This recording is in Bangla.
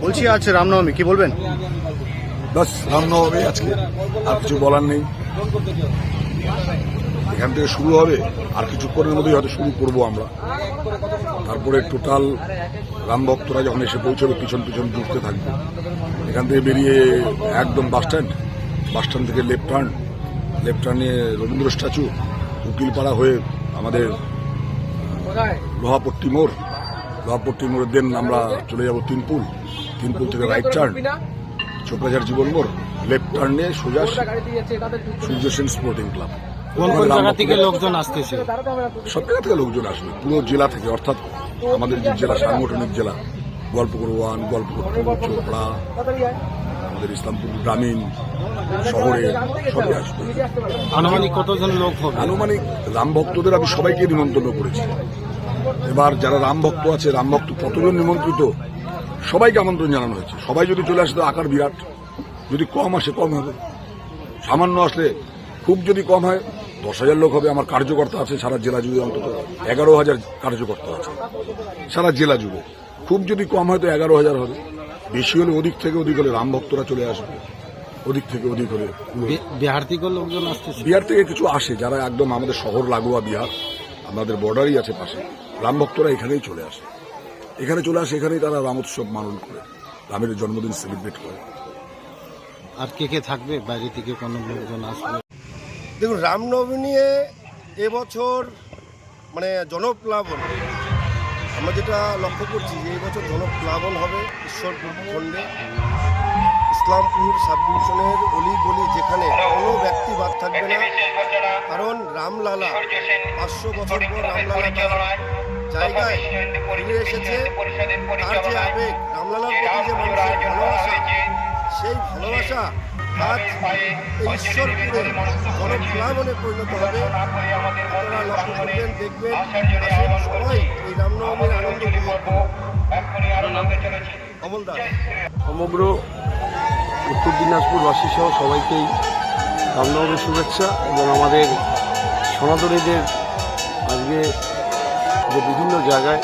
বলছি আছে রামনবমী, কি বলবেন? বাস রামনবমী আজকে, আর কিছু বলার নেই। এখান থেকে শুরু হবে, আর কিছুক্ষণের মধ্যেই হয়তো শুরু করবো আমরা। তারপরে টোটাল রাম ভক্তরা যখন এসে পৌঁছবে পিছন পিছন ঢুকতে থাকবে। এখান থেকে বেরিয়ে একদম বাসস্ট্যান্ড থেকে লেফট টার্নে রবীন্দ্র স্ট্যাচু, উকিলপাড়া হয়ে আমাদের লোহাপট্টি মোড় দেন আমরা চলে যাব তিনপুল থেকে রাইট টার্ন, চোপড়াঝাড় জীবন মোড়, লেফট টার্ন নিয়ে সোজা সূর্য সেন স্পোর্টিং ক্লাব। কোন কোন জায়গা থেকে লোকজন আসতেছে? সব জায়গা থেকে লোকজন আসবে, পুরো জেলা থেকে, অর্থাৎ আমাদের যে জেলা সাংগঠনিক জেলা, গোয়ালপুকুর 1, গোয়ালপুকুর 2, চোপড়া, আমাদের ইসলামপুর গ্রামীণ শহরে সবই আসবে। আনুমানিক কতজন লোক হবে? আনুমানিক রাম ভক্তদের আমি সবাইকে নিমন্ত্রণ করেছি। এবার যারা রাম ভক্ত আছে, রাম ভক্ত কতজন নিমন্ত্রিত সবাইকে আমন্ত্রণ জানানো হয়েছে। সবাই যদি চলে আসে তো আকার বিরাট, যদি কম আসে কম হবে, সামান্য আসলে খুব যদি কম হয় 10,000 লোক হবে। আমার কার্যকর্তা আছে সারা জেলা জুড়ে, অন্তত 11,000 কার্যকর্তা আছে সারা জেলা জুড়ে। খুব যদি কম হয় তো 11,000 হবে, বেশি হলে ওদিক থেকে ওদিক হলে রাম ভক্তরা চলে আসবে, ওদিক থেকে ওদিক হলে। বিহার থেকে লোকজন আসতেছে? বিহার থেকে কিছু আসে, যারা একদম আমাদের শহর লাগোয়া বিহার, আমাদের বর্ডারই আছে পাশে। রাম ভক্তরা এখানেই চলে আসে, এখানেই তারা রামোৎসব পালন করে, রামের জন্মদিন সেলিব্রেট করে। আর কে থাকবে? বাইরে থেকে কোনো লোকজন আসবে? দেখুন, রামনবমী নিয়ে এবছর মানে জনপ্লাবন, আমরা যেটা লক্ষ্য করছি যে এবছর জনপ্লাবন হবে ঈশ্বরপুর খণ্ডে, ইসলামপুর সাব ডিভিশনের অলি গলি, যেখানে কোনো ব্যক্তি বাদ থাকবে না। কারণ রামলালা 500 বছর পর রামলালা তার জায়গায় ফিরে এসেছে। তার যে আবেগ, রামলালার প্রতি যে মানুষের ভালোবাসা, সেই ভালোবাসা আজ এই ঈশ্বরপুরে জনপ্লাবনে পরিণত হবে। আপনারা লক্ষ্য করবেন, দেখবেন, আসেন সবাই এই রামনবমীর আনন্দ উপভোগ করুন। অমল দাস। সমগ্র উত্তর দিনাজপুর বাসী সহ সবাইকেই রামনবমীর শুভেচ্ছা। এবং আমাদের সনাতনীদের আজকে যে বিভিন্ন জায়গায়